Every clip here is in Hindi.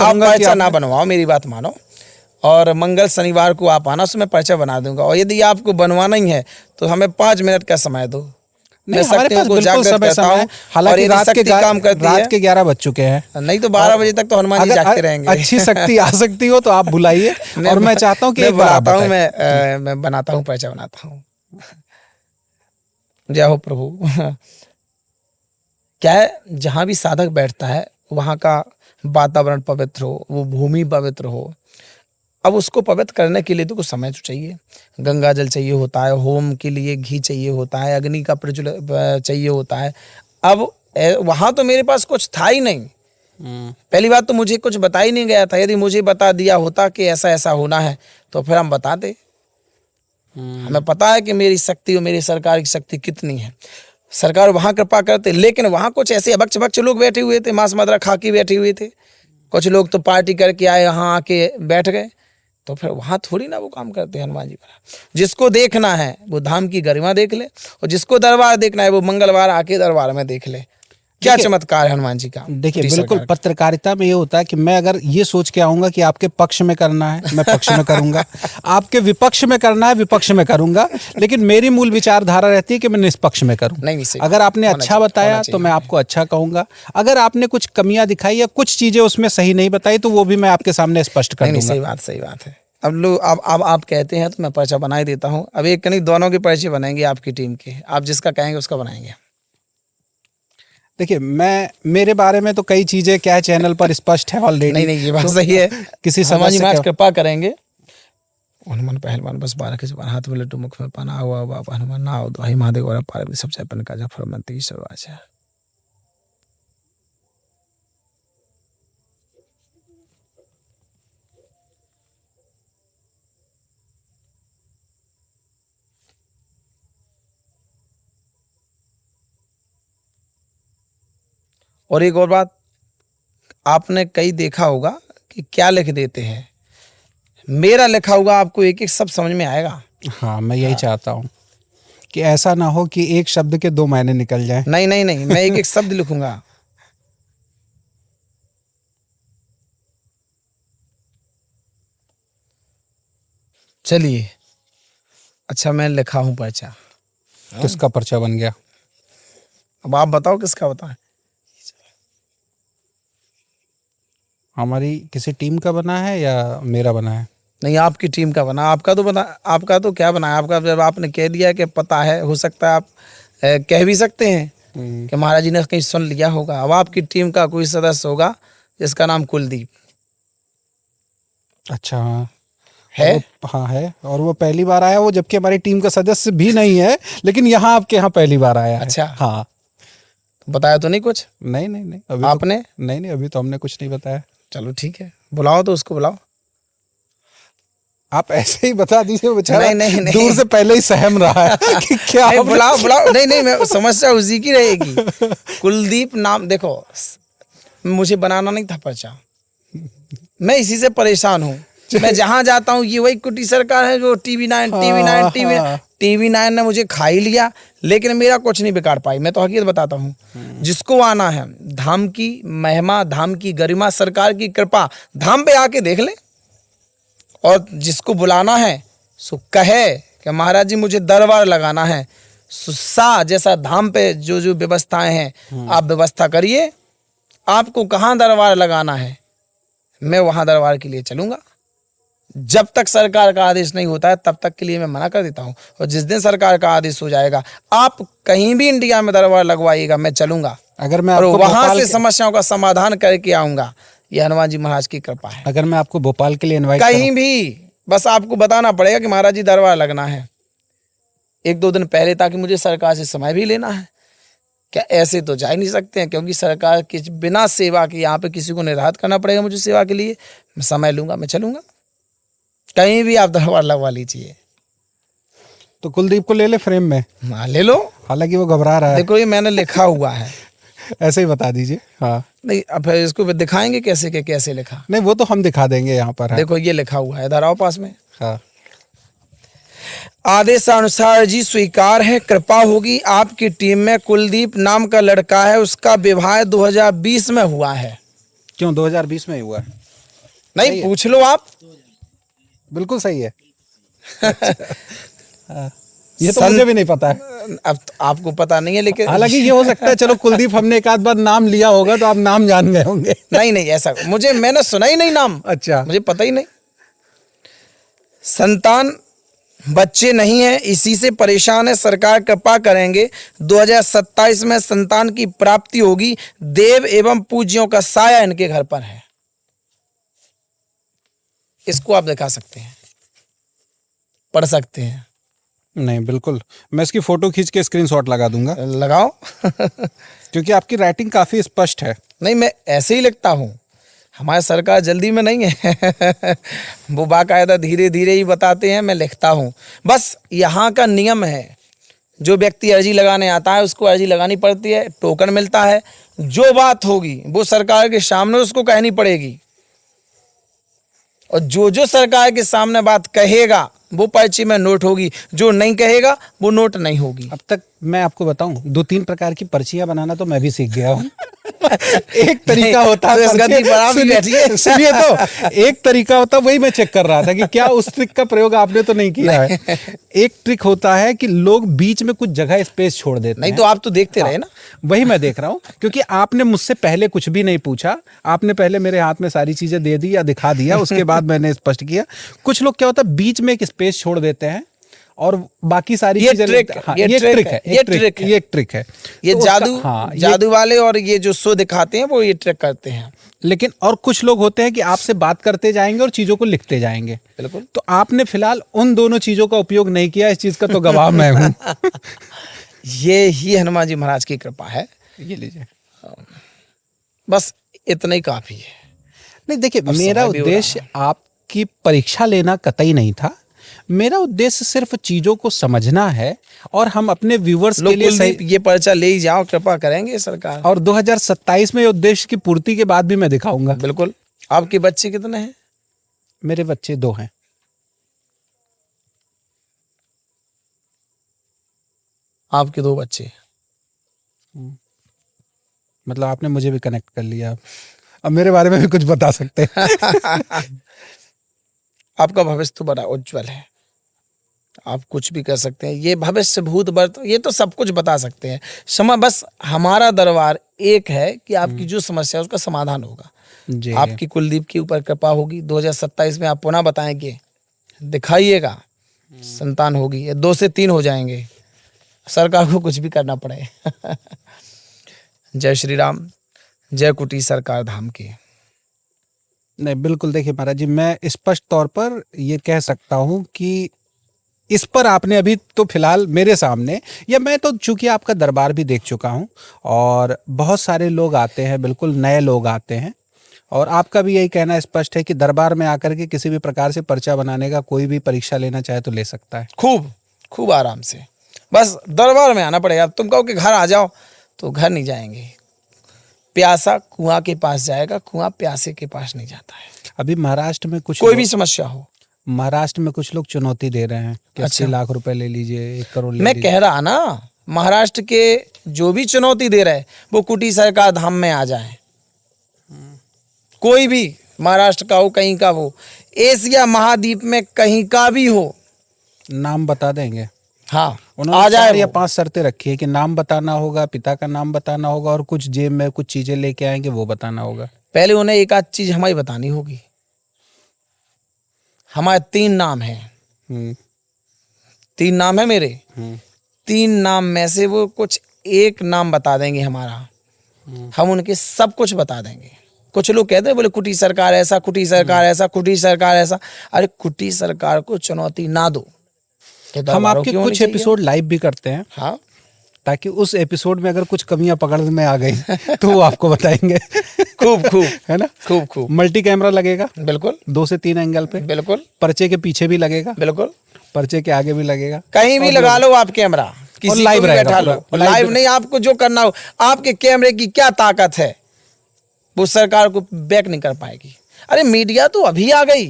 करूंगा कि पर्चा ना बनवाओ, मेरी बात मानो, और मंगल शनिवार को आप आना, उसमें पर्चा बना दूंगा। और यदि आपको बनवाना ही है तो हमें 5 मिनट का समय दो। नहीं, मैं हमारे शक्तियों पास को बिल्कुल जागृत समय करता है। हूँ, हालांकि और यदि शक्ति काम करती है, रात के 11 बज चुके हैं, नहीं तो 12 बजे तक तो हनुमान जी अगर जागते रहेंगे। अच्छी शक्ति आ सकती हो तो आप बुलाइए, और मैं चाहता हूँ कि मैं एक बार आप बुलाता हूँ, बताएं। मैं बनाता हूँ, पर्चा बनाता हूँ। जय हो प्रभु। क्या है, जहाँ भी साधक बैठता है वहाँ का वातावरण पवित्र हो, वो भूमि पवित्र हो। अब उसको पवित्र करने के लिए तो कुछ समय तो चाहिए। गंगा जल चाहिए होता है, होम के लिए घी चाहिए होता है, अग्नि का प्रज्वल चाहिए होता है। अब वहाँ तो मेरे पास कुछ था ही नहीं। पहली बात तो मुझे कुछ बता ही नहीं गया था। यदि मुझे बता दिया होता कि ऐसा ऐसा होना है तो फिर हम बताते। हमें पता है कि मेरी शक्ति और मेरी सरकार की शक्ति कितनी है। सरकार वहाँ कृपा करते, लेकिन वहाँ कुछ ऐसे अभक्ष भक्ष लोग बैठे हुए थे, मांस मदिरा खा के बैठे हुए थे। कुछ लोग तो पार्टी करके आए, यहाँ आके बैठ गए। तो फिर वहाँ थोड़ी ना वो काम करते हैं हनुमान जी महाराज। जिसको देखना है वो धाम की गरिमा देख ले, और जिसको दरबार देखना है वो मंगलवार आके दरबार में देख ले। क्या चमत्कार है हनुमान जी का। देखिए, बिल्कुल पत्रकारिता में ये होता है कि मैं अगर ये सोच के आऊंगा कि आपके पक्ष में करना है, मैं पक्ष में करूंगा, आपके विपक्ष में करना है, विपक्ष में करूंगा, लेकिन मेरी मूल विचारधारा रहती है कि मैं निष्पक्ष में करूं। नहीं, अगर आपने अच्छा बताया तो मैं आपको अच्छा कहूंगा, अगर आपने कुछ कमियां दिखाई या कुछ चीजें उसमें सही नहीं बताई तो वो भी मैं आपके सामने स्पष्ट कर दूंगा। सही बात है। अब लोग अब आप कहते हैं तो मैं पर्चा बना ही देता हूँ। अब एक नहीं, दोनों के पर्चे बनाएंगे आपकी टीम के। आप जिसका कहेंगे उसका बनाएंगे। देखिए, मेरे बारे में तो कई चीजें क्या चैनल पर स्पष्ट है ऑलरेडी। नहीं, ये बात सही है। किसी हनुमान जी महाराज कृपा करेंगे। हनुमान पहलवान बस 12 के जुबान, हाथ में लड्डू, मुख में पाना, हुआ बाबा हनुमान ना हो दो महादेव और पार्वती सब चाहे पन का जफर मंत्री सर्वाच है। और एक और बात, आपने कई देखा होगा कि क्या लिख देते हैं, मेरा लिखा हुआ आपको एक एक सब समझ में आएगा। हाँ, मैं यही चाहता हूँ कि ऐसा ना हो कि एक शब्द के 2 मायने निकल जाएं। नहीं, मैं एक एक शब्द लिखूंगा। चलिए, अच्छा मैं लिखा हूं पर्चा। किसका पर्चा बन गया? अब आप बताओ किसका बताएं। हमारी किसी टीम का बना है या मेरा बना है? नहीं, आपकी टीम का बना। आपका तो बना, आपका तो क्या बना है आपका। जब आपने कह दिया कि पता है, हो सकता है आप कह भी सकते हैं कि महाराज जी ने कहीं सुन लिया होगा। अब आपकी टीम का कोई सदस्य होगा जिसका नाम कुलदीप। अच्छा, हाँ है। हाँ है, और वो पहली बार आया, वो जबकि हमारी टीम का सदस्य भी नहीं है, लेकिन यहाँ आपके यहाँ पहली बार आया है। अच्छा, हाँ। बताया तो नहीं कुछ? नहीं अभी आपने तो, नहीं अभी तो हमने कुछ नहीं बताया। चलो ठीक है, बुलाओ तो उसको बुलाओ। आप ऐसे ही बता दीजिए, बेचारा नहीं दूर से पहले ही सहम रहा है कि क्या। नहीं, बुलाओ। नहीं, मैं समस्या उसी की रहेगी। कुलदीप नाम, देखो मुझे बनाना नहीं था पर्चा, मैं इसी से परेशान हूँ। मैं जहां जाता हूँ ये वही कुटी सरकार है जो टीवी9 ने मुझे खा ही लिया, लेकिन मेरा कुछ नहीं बिगाड़ पाई। मैं तो हकीकत बताता हूँ। जिसको आना है, धाम की महिमा, धाम की गरिमा, सरकार की कृपा, धाम पे आके देख ले। और जिसको बुलाना है सो कहे कि महाराज जी मुझे दरबार लगाना है, सुस्सा जैसा धाम पे जो जो व्यवस्थाएं हैं आप व्यवस्था करिए। आपको कहाँ दरबार लगाना है मैं वहां दरबार के लिए चलूंगा। जब तक सरकार का आदेश नहीं होता है तब तक के लिए मैं मना कर देता हूं, और जिस दिन सरकार का आदेश हो जाएगा आप कहीं भी इंडिया में दरबार लगवाइएगा, मैं चलूंगा। अगर मैं और आपको वहां से समस्याओं का समाधान करके आऊंगा। ये हनुमान जी महाराज की कृपा है। अगर मैं आपको भोपाल के लिए इनवाइट कहीं भी बस आपको बताना पड़ेगा कि महाराज जी दरबार लगना है 1-2 दिन पहले, ताकि मुझे सरकार से समय भी लेना है। क्या ऐसे तो जा ही नहीं सकते हैं, क्योंकि सरकार के बिना सेवा के यहाँ पे किसी को निर्धारित करना पड़ेगा मुझे सेवा के लिए। मैं समय लूंगा, मैं चलूंगा। कहीं भी आप दरबार लगवा लीजिए। तो कुलदीप को ले ले फ्रेम में। हाँ, ले लो। हालांकि वो घबरा रहा है। देखो ये मैंने लिखा हुआ है। ऐसे ही बता दीजिए। हाँ, नहीं, अब फिर इसको दिखाएंगे कैसे के कैसे लिखा। नहीं वो तो हम दिखा देंगे यहाँ पर। देखो ये लिखा हुआ है, इधर आओ पास में। हाँ। आदेशानुसार जी स्वीकार है, कृपा होगी आपकी टीम में कुलदीप नाम का लड़का है, उसका विवाह 2020 में हुआ है। क्यों 2020 में ही हुआ है? सही नहीं है। पूछ लो आप। बिल्कुल सही है। हाँ, ये तो संत- मुझे भी नहीं पता है। अब तो आपको पता नहीं है लेकिन हालांकि ये हो सकता है, चलो कुलदीप हमने एक आध बार नाम लिया होगा तो आप नाम जान गए होंगे। नहीं नहीं ऐसा मैंने सुना ही नहीं नाम, अच्छा। मुझे पता ही नहीं। संतान बच्चे नहीं है, इसी से परेशान है, सरकार कृपा करेंगे 2027 में संतान की प्राप्ति होगी, देव एवं पूज्यों का साया इनके घर पर है। इसको आप दिखा सकते हैं, पढ़ सकते हैं। नहीं बिल्कुल, मैं इसकी फोटो खींच के स्क्रीनशॉट लगा दूंगा, लगाओ। क्योंकि आपकी राइटिंग काफी स्पष्ट है। नहीं मैं ऐसे ही लिखता हूँ, हमारी सरकार जल्दी में नहीं है। वो बाकायदा धीरे धीरे ही बताते हैं, मैं लिखता हूँ। बस यहाँ का नियम है, जो व्यक्ति अर्जी लगाने आता है उसको अर्जी लगानी पड़ती है, टोकन मिलता है, जो बात होगी वो सरकार के सामने उसको कहनी पड़ेगी, और जो सरकार के सामने बात कहेगा वो पर्ची में नोट होगी, जो नहीं कहेगा वो नोट नहीं होगी। अब तक मैं आपको बताऊं, 2-3 प्रकार की पर्चियां बनाना तो मैं भी सीख गया हूं। एक तरीका होता है, तो इस गद्दी पर आप ही बैठिए। सुनिए तो, एक तरीका होता है, वही मैं चेक कर रहा था कि क्या उस ट्रिक का प्रयोग आपने तो नहीं किया है। एक ट्रिक होता है कि लोग बीच में कुछ जगह स्पेस छोड़ देते नहीं हैं। तो आप तो देखते रहे ना। वही मैं देख रहा हूं, क्योंकि आपने मुझसे पहले कुछ भी नहीं पूछा, आपने पहले मेरे हाथ में सारी चीजें दे दी या दिखा दिया, उसके बाद मैंने स्पष्ट किया। कुछ लोग क्या होता है, बीच में एक स्पेस छोड़ देते हैं और बाकी सारी ये चीजें। ट्रिक, हाँ, ये ट्रिक है, ये एक ट्रिक है। ये तो उसका- जादू, हाँ, जादू वाले और ये जो शो दिखाते हैं वो ये ट्रिक करते हैं। लेकिन और कुछ लोग होते हैं कि आपसे बात करते जाएंगे और चीजों को लिखते जाएंगे। बिल्कुल। तो आपने फिलहाल उन दोनों चीजों का उपयोग नहीं किया, इस चीज का तो गवाह मैं हूं। ये ही हनुमान जी महाराज की कृपा है, ये लीजिए। बस इतना ही काफी है। नहीं देखिए, अब मेरा समय भी हो रहा उद्देश्य आपकी परीक्षा लेना कतई नहीं था। मेरा उद्देश्य सिर्फ चीजों को समझना है और हम अपने व्यूवर्स के लोग लिए कुलदीप सही। ये पर्चा ले ही जाओ, कृपा करेंगे सरकार। और 2027 में ये उद्देश्य की पूर्ति के बाद भी मैं दिखाऊंगा। बिल्कुल। आपके बच्चे कितने हैं? मेरे बच्चे 2 हैं। आपके 2 बच्चे। मतलब आपने मुझे भी कनेक्ट कर लिया, अब मेरे बारे में भी कुछ बता सकते हैं। आपका भविष्य तो बड़ा उज्जवल है, आप कुछ भी कर सकते हैं। ये भविष्य भूत वर्तमान ये तो सब कुछ बता सकते हैं। बस हमारा दरबार एक है कि आपकी जो समस्या है उसका समाधान होगा। जी। आपकी कुलदीप के ऊपर कृपा होगी, 2027 में आप पुनः बताएंगे, दिखाइएगा, संतान होगी, ये 2 से 3 हो जाएंगे, सरकार को कुछ भी करना पड़े। जय श्री राम, जय कुटी सरकार धाम की। नहीं बिल्कुल, देखिए महाराज जी, मैं स्पष्ट तौर पर ये कह सकता हूं कि इस पर आपने अभी तो फिलहाल मेरे सामने, या मैं तो चूंकि आपका दरबार भी देख चुका हूं और बहुत सारे लोग आते हैं, बिल्कुल नए लोग आते हैं, और आपका भी यही कहना स्पष्ट है कि दरबार में आकर के किसी भी प्रकार से पर्चा बनाने का कोई भी परीक्षा लेना चाहे तो ले सकता है। खूब खूब आराम से, बस दरबार में आना पड़ेगा। तुम कहो कि घर आ जाओ तो घर नहीं जाएंगे। प्यासा कुआं के पास जाएगा, कुआं प्यासे के पास नहीं जाता है। अभी महाराष्ट्र में कुछ कोई भी समस्या हो, महाराष्ट्र में कुछ लोग चुनौती दे रहे हैं कि 80 लाख रुपए ले लीजिए, 1 करोड़ ले मैं लीजिए। कह रहा ना, महाराष्ट्र के जो भी चुनौती दे रहे वो कुटी सरकार धाम में आ जाए। कोई भी महाराष्ट्र का हो, कहीं का हो, एशिया महाद्वीप में कहीं का भी हो, नाम बता देंगे। हाँ आ उन्होंने जाए 4 या वो। 5 शर्तें रखी है कि नाम बताना होगा, पिता का नाम बताना होगा, और कुछ जेब में कुछ चीजें लेके आएंगे वो बताना होगा। पहले उन्हें एक आध चीज हमारी बतानी होगी। हमारे 3 नाम हैं, हम्म 3 नाम है मेरे। हम्म 3 नाम में से वो कुछ एक नाम बता देंगे हमारा, हम उनके सब कुछ बता देंगे। कुछ लोग कहते हैं बोले कुटी सरकार ऐसा, कुटी सरकार ऐसा, कुटी सरकार ऐसा। अरे कुटी सरकार को चुनौती ना दो तो हम दरबारों आपके की होनी कुछ चाहिए। एपिसोड लाइव भी करते हैं, हाँ ताकि उस एपिसोड में अगर कुछ कमियां पकड़ में आ गई तो वो आपको बताएंगे। खूब खूब है ना। खूब खूब मल्टी कैमरा लगेगा, बिल्कुल 2 से 3 एंगल पे, बिल्कुल पर्चे के पीछे भी लगेगा, बिल्कुल, पर्चे के आगे भी लगेगा, कहीं भी लगा लो आप कैमरा, किसी लाइव को भी रहेगा बैठा पूरा, लो। लाइव लाइव नहीं, आपको जो करना हो, आपके कैमरे की क्या ताकत है वो सरकार को बैक नहीं कर पाएगी। अरे मीडिया तो अभी आ गई,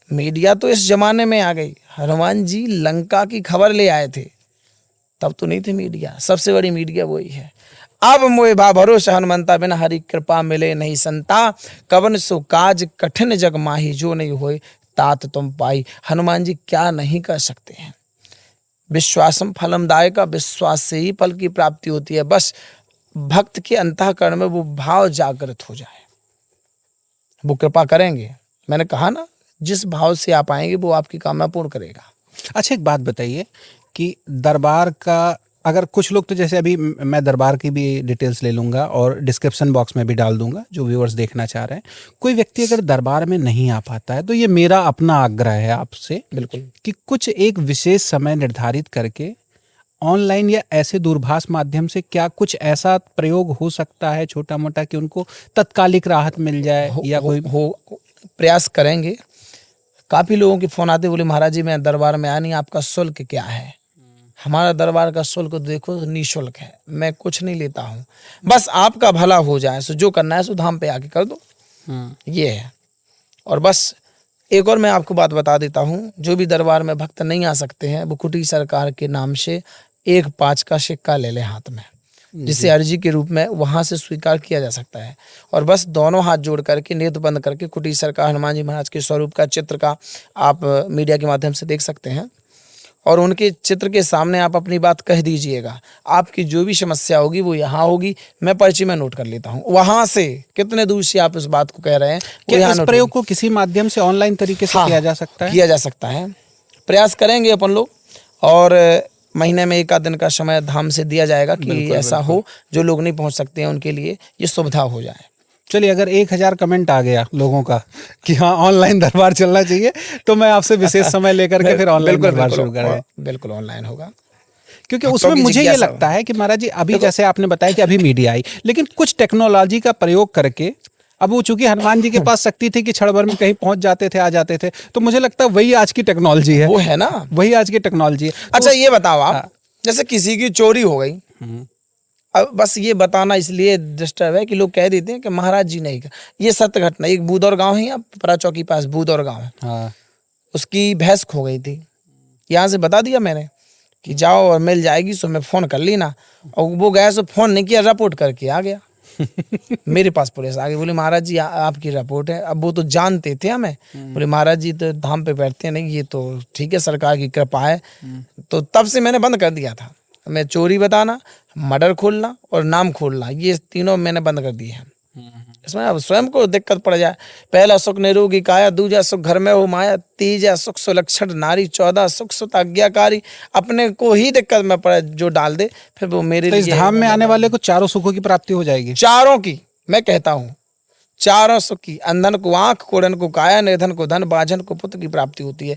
मीडिया तो इस जमाने में आ गई। हनुमान जी लंका की खबर ले आए थे, तब तो नहीं थे मीडिया। सबसे बड़ी मीडिया वही है। अब मोए भा भरोसा हनुमंता, बिना हरि कृपा मिले नहीं संता। कवन सो काज कठिन जग माही, जो नहीं होए तात तुम पाई। हनुमान जी क्या नहीं कर सकते हैं। विश्वासम फलम दायका, विश्वास से ही फल की प्राप्ति होती है। बस भक्त के अंतःकरण में वो भाव जागृत हो जाए, वो कृपा करेंगे। मैंने कहा ना, जिस भाव से आप आएंगे वो आपकी कामना पूर्ण करेगा। अच्छा, एक बात बताइए कि दरबार का, अगर कुछ लोग तो जैसे अभी मैं दरबार की भी डिटेल्स ले लूंगा और डिस्क्रिप्शन बॉक्स में भी डाल दूंगा जो व्यूअर्स देखना चाह रहे हैं। कोई व्यक्ति अगर दरबार में नहीं आ पाता है तो ये मेरा अपना आग्रह है आपसे, बिल्कुल, कि कुछ एक विशेष समय निर्धारित करके ऑनलाइन या ऐसे दूरभाष माध्यम से क्या कुछ ऐसा प्रयोग हो सकता है छोटा मोटा कि उनको तत्कालिक राहत मिल जाए या कोई प्रयास करेंगे। काफी लोगों के फोन आते, बोले महाराज जी मैं दरबार में आया नहीं, आपका शुल्क क्या है। हमारा दरबार का शुल्क तो देखो निःशुल्क है, मैं कुछ नहीं लेता हूँ, बस आपका भला हो जाए, सो जो करना है सो धाम पे आके कर दो, ये है। और बस एक और मैं आपको बात बता देता हूँ, जो भी दरबार में भक्त नहीं आ सकते हैं वो कुटी सरकार के नाम से 1 5 का सिक्का ले ले हाथ में, जिसे अर्जी के रूप में वहां से स्वीकार किया जा सकता है। और बस दोनों हाथ जोड़ करके, नेत्र बंद करके, कुटी सरकार हनुमान जी महाराज के स्वरूप का चित्र का आप मीडिया के माध्यम से देख सकते हैं, और उनके चित्र के सामने आप अपनी बात कह दीजिएगा। आपकी जो भी समस्या होगी वो यहाँ होगी, मैं पर्ची में नोट कर लेता हूँ। वहां से कितने दूर से आप इस बात को कह रहे हैं, क्या इस प्रयोग को किसी माध्यम से ऑनलाइन तरीके से किया जा सकता है? किया जा सकता है, प्रयास करेंगे अपन लोग, और महीने में 1 आध दिन का समय धाम से दिया जाएगा कि ऐसा हो, जो लोग नहीं पहुंच सकते हैं उनके लिए ये सुविधा हो जाए। चलिए, अगर 1000 कमेंट आ गया लोगों का कि हाँ ऑनलाइन दरबार चलना चाहिए, तो मैं आपसे विशेष समय लेकर के फिर ऑनलाइन दरबार शुरू करें। बिल्कुल ऑनलाइन होगा, क्योंकि उसमें मुझे ये लगता है कि महाराज जी अभी जैसे आपने बताया कि अभी मीडिया आई, लेकिन कुछ टेक्नोलॉजी का प्रयोग करके, अब वो चूंकि हनुमान जी के पास शक्ति थी कि क्षण भर में कहीं पहुंच जाते थे, आ जाते थे, तो मुझे लगता है वही आज की टेक्नोलॉजी है। वो है ना, वही आज की टेक्नोलॉजी है। अच्छा ये बताओ आप, जैसे किसी की चोरी हो गई, अब बस ये बताना इसलिए डिस्टर्ब है कि लोग कह देते हैं कि महाराज जी नहीं, ये सत्य घटना। एक बूदौर गांव है यहाँ परा चौकी पास, बूदौर गांव है, हाँ। उसकी भैंस खो गई थी। यहाँ से बता दिया मैंने कि जाओ और मिल जाएगी, सो मैं फोन कर ली ना, और वो गया सो फोन नहीं किया, रिपोर्ट करके आ गया। मेरे पास पुलिस आ गई, बोले महाराज जी आपकी रिपोर्ट है। अब वो तो जानते थे हमें, बोले महाराज जी तो धाम पे बैठते हैं नहीं, ये तो ठीक है सरकार की कृपा है। तो तब से मैंने बंद कर दिया था, मैं चोरी बताना, मर्डर खोलना और नाम खोलना, ये तीनों मैंने बंद कर दिए हैं। इसमें अब स्वयं को दिक्कत पड़ जाए, पहला सुख निरोगी काया, दूजा सुख घर में हो माया, तीजा सुख सुलक्षण नारी, 14 सुख सुत आज्ञाकारी। अपने को ही दिक्कत में पड़े जो डाल दे, फिर वो मेरे तो इस धाम में आने वाले को चारों सुखों की प्राप्ति हो जाएगी। चारों की, मैं कहता हूँ चारों सुख की। अंधन को आंख, कोढ़न को काया, निर्धन को धन, बाझन को पुत्र की प्राप्ति होती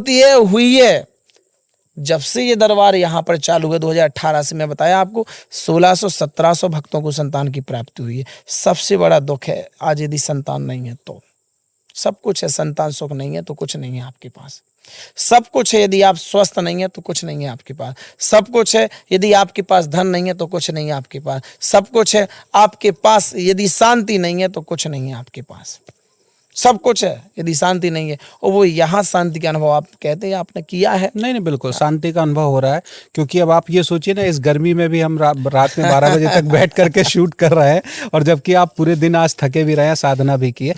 है, हुई है। जब से ये दरबार यहाँ पर चालू हुआ 2018 से, मैं बताया आपको 1600-1700 भक्तों को संतान की प्राप्ति हुई है। सबसे बड़ा दुख है आज यदि संतान नहीं है तो सब कुछ है, संतान सुख नहीं है तो कुछ नहीं है आपके पास। सब कुछ है यदि आप स्वस्थ नहीं है तो कुछ नहीं है आपके पास। सब कुछ है यदि आपके पास धन नहीं है तो कुछ नहीं है आपके पास। सब कुछ है आपके पास यदि शांति नहीं है तो कुछ नहीं है आपके पास। सब कुछ है यदि शांति नहीं है, और वो यहाँ शांति का अनुभव आप कहते हैं आपने किया है? नहीं, बिल्कुल शांति का अनुभव हो रहा है। क्योंकि अब आप ये सोचिए ना, इस गर्मी में भी हम रात में 12 बजे तक बैठ करके शूट कर रहे हैं, और जबकि आप पूरे दिन आज थके भी रहे हैं, साधना भी की है।